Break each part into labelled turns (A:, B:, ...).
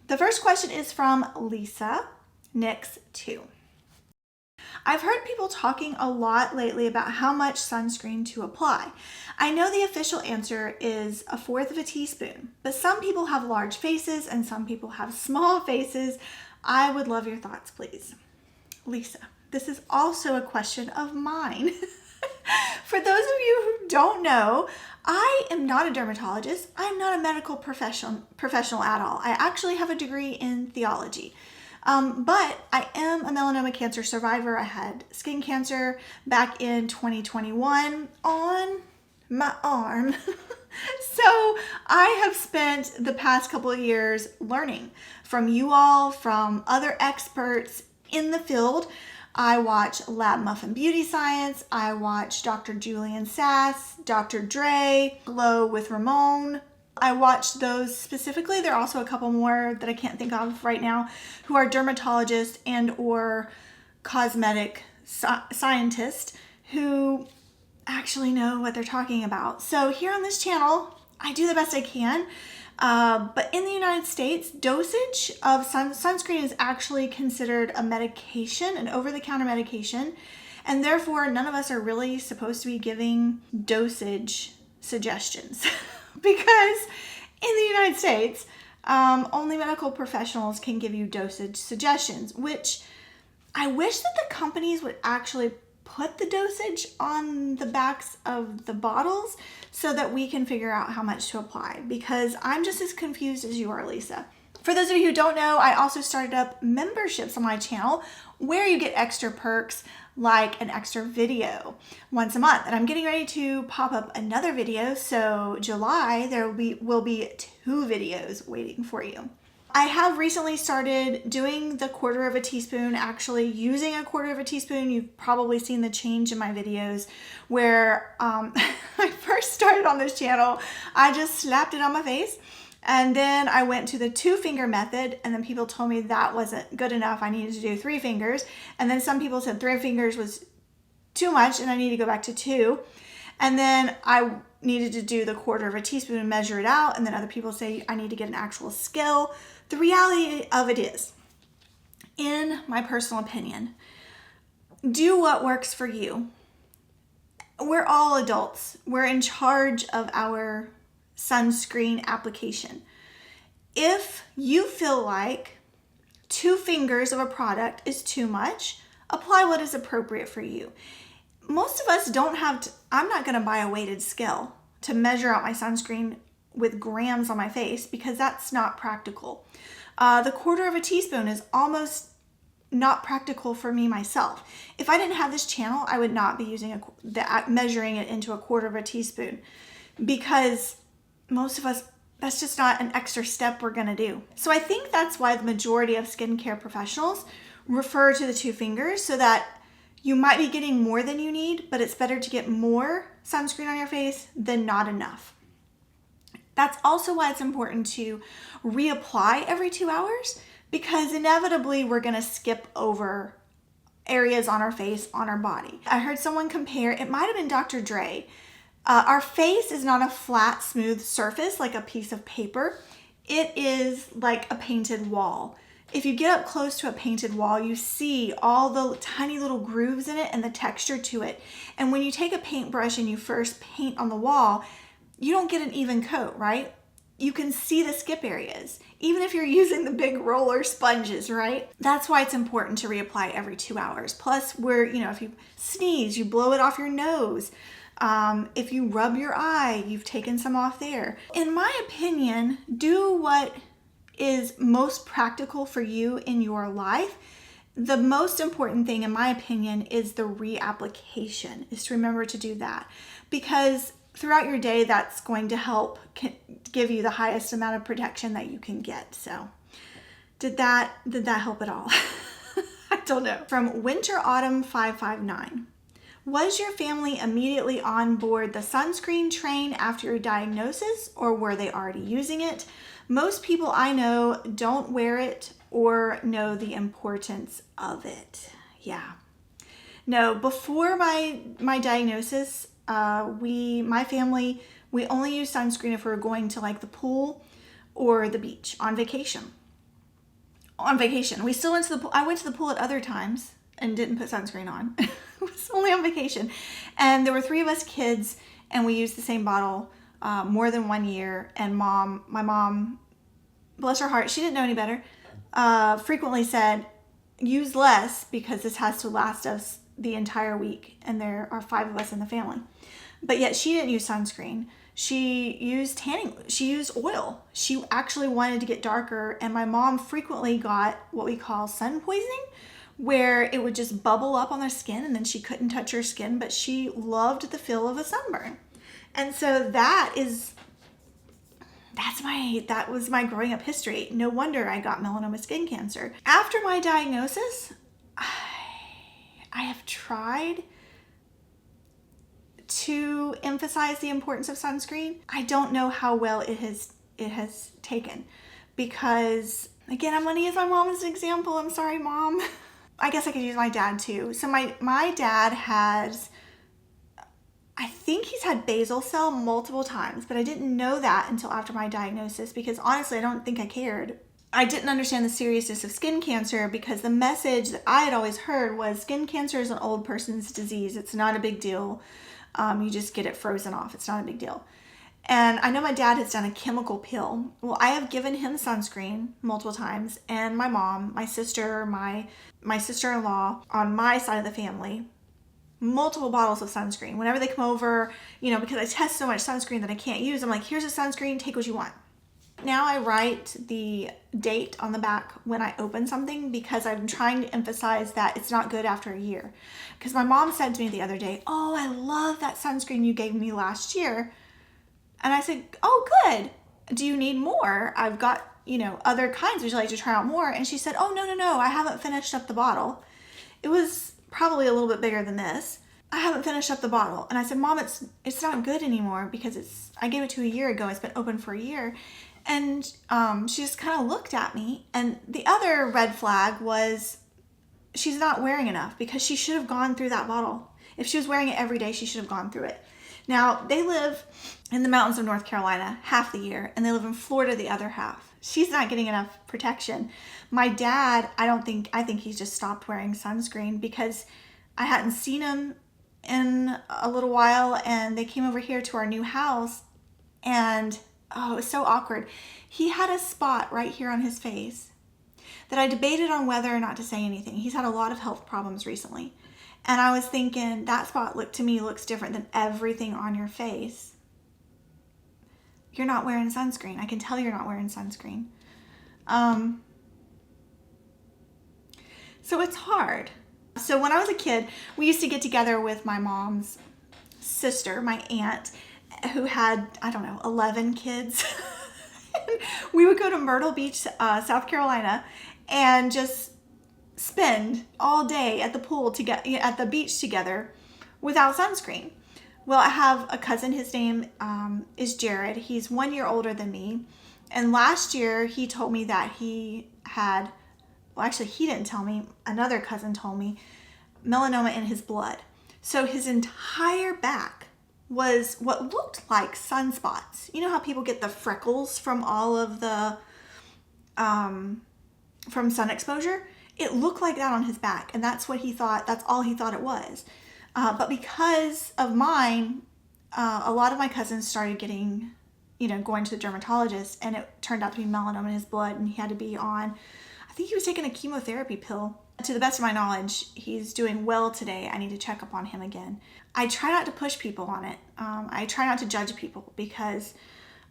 A: The first question is from Lisa, Nix2. I've heard people talking a lot lately about how much sunscreen to apply. I know the official answer is 1/4 of a teaspoon, but some people have large faces and some people have small faces. I would love your thoughts, please. Lisa, this is also a question of mine. For those of you who don't know, I am not a dermatologist. I'm not a medical professional at all. I actually have a degree in theology. But I am a melanoma cancer survivor. I had skin cancer back in 2021 on my arm. So I have spent the past couple of years learning from you all, from other experts in the field. I watch Lab Muffin Beauty Science. I watch Dr. Julian Sass, Dr. Dre, Glow with Ramon. I watched those specifically. There are also a couple more that I can't think of right now who are dermatologists and or cosmetic scientists who actually know what they're talking about. So here on this channel, I do the best I can. But in the United States, dosage of sunscreen is actually considered a medication, an over-the-counter medication, and therefore none of us are really supposed to be giving dosage suggestions. Because in the United States, only medical professionals can give you dosage suggestions, which I wish that the companies would actually put the dosage on the backs of the bottles so that we can figure out how much to apply, because I'm just as confused as you are, Lisa. For those of you who don't know, I also started up memberships on my channel where you get extra perks like an extra video once a month. And I'm getting ready to pop up another video. So July, there will be 2 videos waiting for you. I have recently started doing the 1/4 of a teaspoon, actually using a 1/4 of a teaspoon. You've probably seen the change in my videos where I first started on this channel. I just slapped it on my face. And then I went to the 2-finger method, and then people told me that wasn't good enough. I needed to do 3 fingers. And then some people said 3 fingers was too much and I need to go back to 2. And then I needed to do the 1/4 of a teaspoon and measure it out. And then other people say I need to get an actual scale. The reality of it is, in my personal opinion, do what works for you. We're all adults. We're in charge of our sunscreen application. If you feel like 2 fingers of a product is too much, apply what is appropriate for you. Most of us don't have to, I'm not going to buy a weighted scale to measure out my sunscreen with grams on my face because that's not practical. The 1/4 of a teaspoon is almost not practical for me myself. If I didn't have this channel, I would not be using measuring it into a 1/4 of a teaspoon, because most of us, that's just not an extra step we're gonna do. So I think that's why the majority of skincare professionals refer to the 2 fingers, so that you might be getting more than you need, but it's better to get more sunscreen on your face than not enough. That's also why it's important to reapply every 2 hours, because inevitably we're gonna skip over areas on our face, on our body. I heard someone compare, it might have been Dr. Dre, our face is not a flat, smooth surface like a piece of paper. It is like a painted wall. If you get up close to a painted wall, you see all the tiny little grooves in it and the texture to it. And when you take a paintbrush and you first paint on the wall, you don't get an even coat, right? You can see the skip areas, even if you're using the big roller sponges, right? That's why it's important to reapply every 2 hours. Plus, if you sneeze, you blow it off your nose. If you rub your eye, you've taken some off there. In my opinion, do what is most practical for you in your life. The most important thing, in my opinion, is the reapplication, is to remember to do that. Because throughout your day, that's going to help give you the highest amount of protection that you can get. So did that help at all? I don't know. From Winter Autumn 559. Was your family immediately on board the sunscreen train after your diagnosis, or were they already using it? Most people I know don't wear it or know the importance of it. Yeah. No, before my diagnosis, my family, we only use sunscreen if we're going to like the pool or the beach on vacation. on vacation. We still went to the pool. I went to the pool at other times and didn't put sunscreen on. It was only on vacation. And there were 3 of us kids, and we used the same bottle more than 1 year. And my mom, bless her heart, she didn't know any better, frequently said, use less because this has to last us the entire week. And there are 5 of us in the family. But yet she didn't use sunscreen. She used tanning. She used oil. She actually wanted to get darker. And my mom frequently got what we call sun poisoning, where it would just bubble up on her skin and then she couldn't touch her skin, but she loved the feel of a sunburn. And so that was my growing up history. No wonder I got melanoma skin cancer. After my diagnosis, I have tried to emphasize the importance of sunscreen. I don't know how well it has taken, because again, I'm going to use my mom as an example. I'm sorry, Mom. I guess I could use my dad too. So my dad has, I think he's had basal cell multiple times, but I didn't know that until after my diagnosis, because honestly, I don't think I cared. I didn't understand the seriousness of skin cancer, because the message that I had always heard was skin cancer is an old person's disease. It's not a big deal. You just get it frozen off. It's not a big deal. And I know my dad has done a chemical peel. Well, I have given him sunscreen multiple times, and my mom, my sister, my sister-in-law on my side of the family, multiple bottles of sunscreen. Whenever they come over, because I test so much sunscreen that I can't use, I'm like, here's a sunscreen, take what you want. Now I write the date on the back when I open something, because I'm trying to emphasize that it's not good after a year. Because my mom said to me the other day, oh, I love that sunscreen you gave me last year. And I said, oh, good. Do you need more? I've got, other kinds. Would you like to try out more? And she said, oh, no, I haven't finished up the bottle. It was probably a little bit bigger than this. I haven't finished up the bottle. And I said, Mom, it's not good anymore, because I gave it to a year ago. It's been open for a year. And she just kind of looked at me. And the other red flag was she's not wearing enough, because she should have gone through that bottle. If she was wearing it every day, she should have gone through it. Now, they live in the mountains of North Carolina half the year, and they live in Florida the other half. She's not getting enough protection. My dad, I think he's just stopped wearing sunscreen, because I hadn't seen him in a little while, and they came over here to our new house, and oh, it was so awkward. He had a spot right here on his face that I debated on whether or not to say anything. He's had a lot of health problems recently. And I was thinking, that spot looks different than everything on your face. You're not wearing sunscreen. I can tell you're not wearing sunscreen. So it's hard. So when I was a kid, we used to get together with my mom's sister, my aunt, who had, 11 kids. We would go to Myrtle Beach, South Carolina, and just spend all day at the pool at the beach together without sunscreen. Well, I have a cousin. His name is Jared. He's 1 year older than me. And last year he told me that he had, well, actually he didn't tell me, another cousin told me, melanoma in his blood. So his entire back was what looked like sunspots. You know how people get the freckles from all of the, from sun exposure? It looked like that on his back, and that's what he thought, that's all he thought it was. But because of mine, a lot of my cousins started getting, going to the dermatologist, and it turned out to be melanoma in his blood, and he had to be on, I think he was taking a chemotherapy pill. To the best of my knowledge, he's doing well today. I need to check up on him again. I try not to push people on it. I try not to judge people, because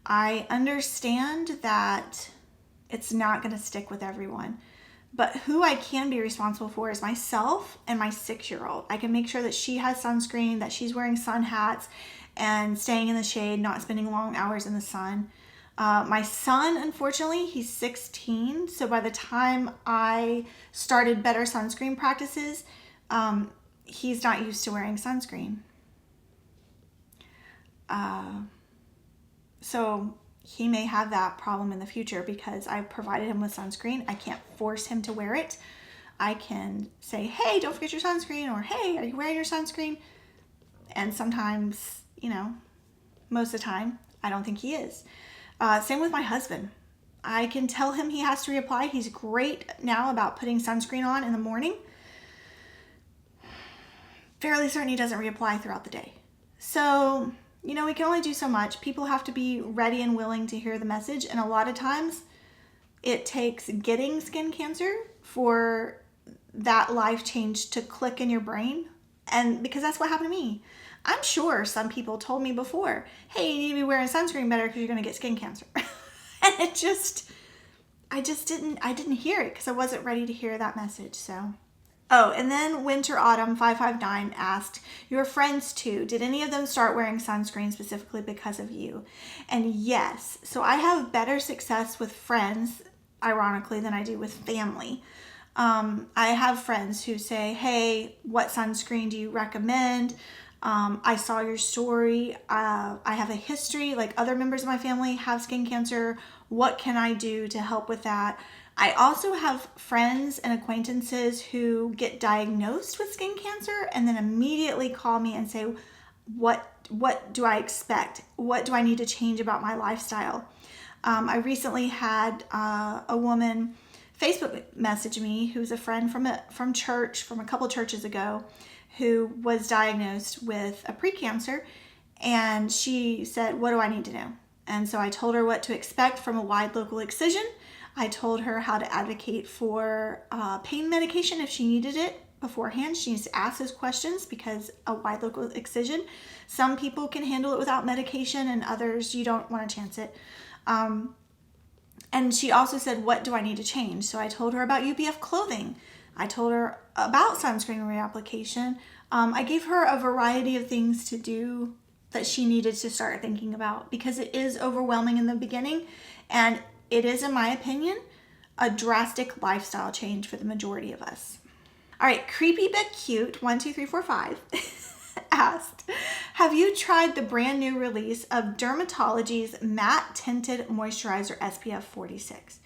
A: I understand that it's not going to stick with everyone. But who I can be responsible for is myself and my 6-year-old. I can make sure that she has sunscreen, that she's wearing sun hats and staying in the shade, not spending long hours in the sun. My son, unfortunately, he's 16. So by the time I started better sunscreen practices, he's not used to wearing sunscreen. So he may have that problem in the future, because I provided him with sunscreen. I can't force him to wear it. I can say, hey, don't forget your sunscreen, or hey, are you wearing your sunscreen? And sometimes, most of the time, I don't think he is. Same with my husband. I can tell him he has to reapply. He's great now about putting sunscreen on in the morning. Fairly certain he doesn't reapply throughout the day. So, you know, we can only do so much. People have to be ready and willing to hear the message. And a lot of times it takes getting skin cancer for that life change to click in your brain. And because that's what happened to me. I'm sure some people told me before, hey, you need to be wearing sunscreen better because you're going to get skin cancer. And I just didn't hear it because I wasn't ready to hear that message. So, oh, and then Winter Autumn 559 asked, your friends too, did any of them start wearing sunscreen specifically because of you? And yes, so I have better success with friends, ironically, than I do with family. I have friends who say, hey, what sunscreen do you recommend? I saw your story. I have a history, like other members of my family have skin cancer. What can I do to help with that? I also have friends and acquaintances who get diagnosed with skin cancer and then immediately call me and say, what do I expect? What do I need to change about my lifestyle? I recently had a woman Facebook message me who's a friend from church, from a couple churches ago, who was diagnosed with a precancer, and she said, what do I need to know? And so I told her what to expect from a wide local excision. I told her how to advocate for pain medication if she needed it beforehand. She needs to ask those questions because a wide local excision, some people can handle it without medication and others you don't want to chance it. And she also said, what do I need to change? So I told her about UPF clothing. I told her about sunscreen reapplication. I gave her a variety of things to do that she needed to start thinking about because it is overwhelming in the beginning. And it is, in my opinion, a drastic lifestyle change for the majority of us. All right, Creepy But Cute 12345 asked, have you tried the brand new release of Dermatology's matte tinted moisturizer SPF 46?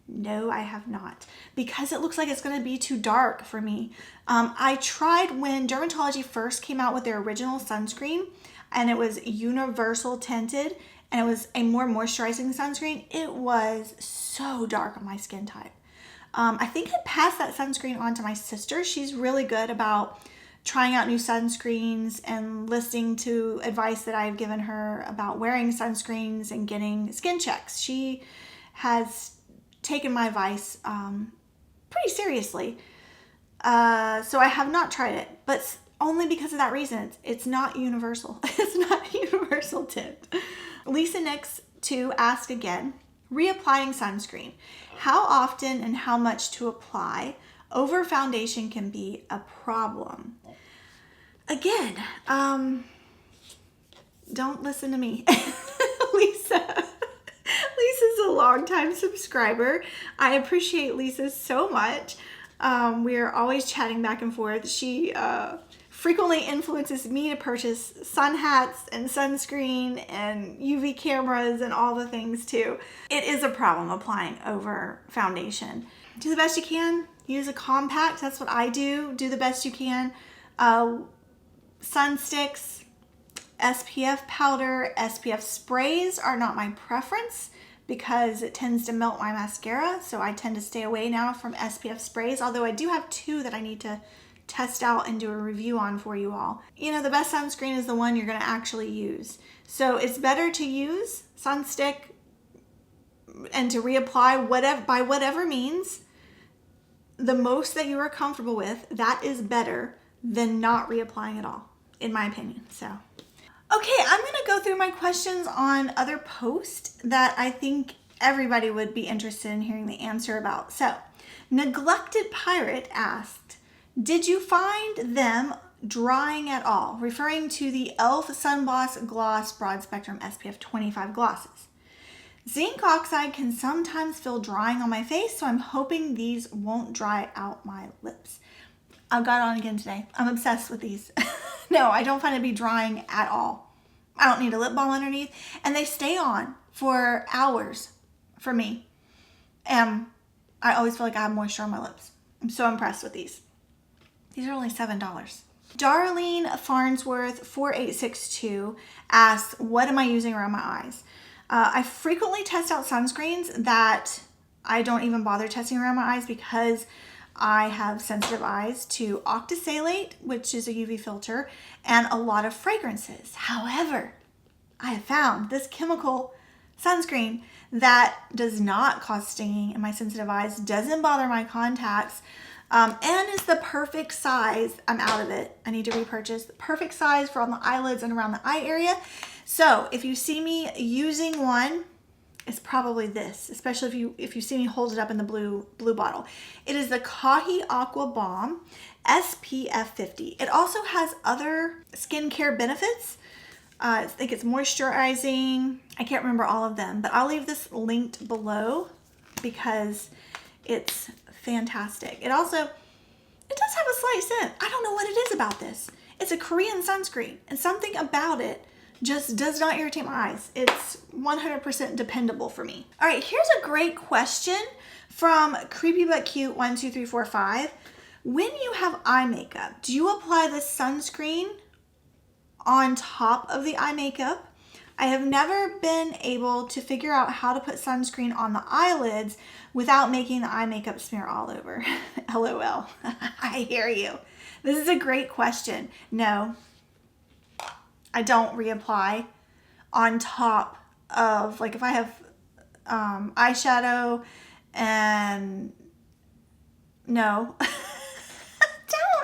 A: No, I have not, because it looks like it's going to be too dark for me. I tried when Dermatology first came out with their original sunscreen, and it was universal tinted, and it was a more moisturizing sunscreen. It was so dark on my skin type. I think I passed that sunscreen on to my sister. She's really good about trying out new sunscreens and listening to advice that I've given her about wearing sunscreens and getting skin checks. She has taken my advice pretty seriously. So I have not tried it, but only because of that reason. It's not universal. It's not universal tint. Lisa Nix 2 asked again, reapplying sunscreen. How often and how much to apply? Over foundation can be a problem. Again, don't listen to me. Lisa's a longtime subscriber. I appreciate Lisa so much. We are always chatting back and forth. She frequently influences me to purchase sun hats and sunscreen and UV cameras and all the things too. It is a problem applying over foundation. Do the best you can. Use a compact. That's what I do. Do the best you can. Sun sticks, SPF powder, SPF sprays are not my preference because it tends to melt my mascara. So I tend to stay away now from SPF sprays, although I do have 2 that I need to test out and do a review on for you all. You know, the best sunscreen is the one you're going to actually use. So it's better to use sun stick and to reapply by whatever means. The most that you are comfortable with, that is better than not reapplying at all, in my opinion. So, okay, I'm going to go through my questions on other posts that I think everybody would be interested in hearing the answer about. So, Neglected Pirate asked, did you find them drying at all? Referring to the e.l.f. Sunboss Gloss Broad Spectrum SPF 25 glosses. Zinc oxide can sometimes feel drying on my face, so I'm hoping these won't dry out my lips. I've got on again today. I'm obsessed with these. No, I don't find it to be drying at all. I don't need a lip balm underneath, and they stay on for hours for me. And I always feel like I have moisture on my lips. I'm so impressed with these. These are only $7. Darlene Farnsworth 4862 asks, what am I using around my eyes? I frequently test out sunscreens that I don't even bother testing around my eyes because I have sensitive eyes to octisalate, which is a UV filter, and a lot of fragrances. However, I have found this chemical sunscreen that does not cause stinging in my sensitive eyes, doesn't bother my contacts, and is the perfect size. I'm out of it. I need to repurchase. The perfect size for on the eyelids and around the eye area. So if you see me using one, it's probably this, especially if you see me hold it up in the blue bottle. It is the Kahi Aqua Balm SPF 50. It also has other skincare benefits. I think it's moisturizing. I can't remember all of them, but I'll leave this linked below because it's fantastic. It does have a slight scent. I don't know what it is about this. It's a Korean sunscreen, and something about it just does not irritate my eyes. It's 100% dependable for me. All right, here's a great question from Creepy But Cute 12345. When you have eye makeup, do you apply the sunscreen on top of the eye makeup? I have never been able to figure out how to put sunscreen on the eyelids without making the eye makeup smear all over. LOL. I hear you. This is a great question. No, I don't reapply on top of, like if I have eyeshadow and no.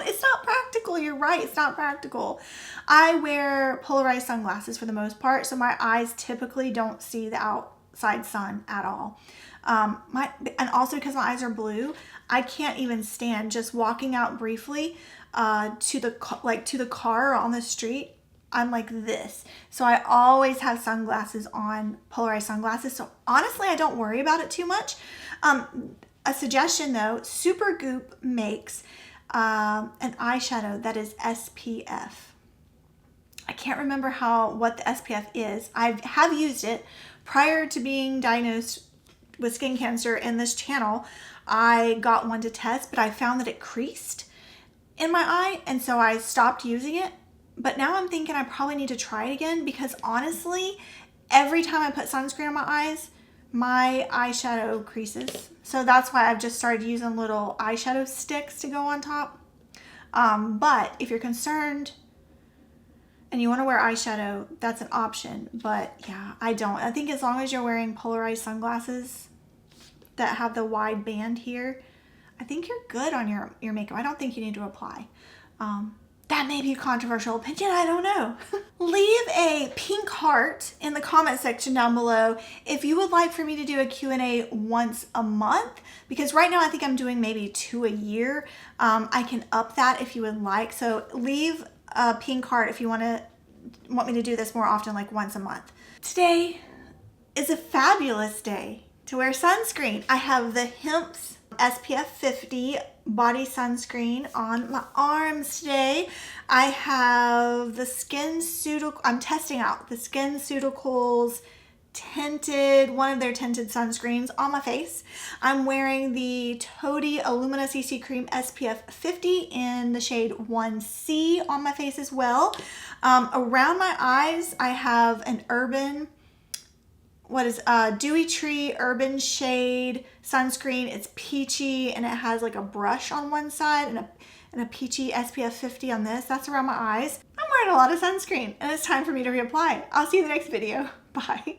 A: It's not practical. You're right. It's not practical. I wear polarized sunglasses for the most part, so my eyes typically don't see the outside sun at all. And also because my eyes are blue, I can't even stand just walking out briefly to the car or on the street. I'm like this. So I always have sunglasses on, polarized sunglasses. So honestly, I don't worry about it too much. A suggestion though, Supergoop makes an eyeshadow that is SPF. I can't remember what the SPF is. I have used it prior to being diagnosed with skin cancer in this channel. I got one to test, but I found that it creased in my eye, and so I stopped using it. But now I'm thinking I probably need to try it again because honestly, every time I put sunscreen on my eyes, my eyeshadow creases. So that's why I've just started using little eyeshadow sticks to go on top. But if you're concerned and you want to wear eyeshadow, that's an option. But yeah, I don't. I think as long as you're wearing polarized sunglasses that have the wide band here, I think you're good on your makeup. I don't think you need to apply. That may be a controversial opinion, I don't know. Leave a pink heart in the comment section down below if you would like for me to do a Q&A once a month, because right now I think I'm doing maybe 2 a year. I can up that if you would like. So leave a pink heart if you want me to do this more often, like once a month. Today is a fabulous day to wear sunscreen. I have the Hemp's SPF 50 body sunscreen on my arms today. I have the I'm testing out the SkinCeuticals tinted, one of their tinted sunscreens on my face. I'm wearing the Toady Illumina CC Cream SPF 50 in the shade 1C on my face as well. Around my eyes, I have an Dewy Tree Urban Shade sunscreen. It's peachy and it has like a brush on one side and a peachy SPF 50 on this. That's around my eyes. I'm wearing a lot of sunscreen and it's time for me to reapply. I'll see you in the next video. Bye.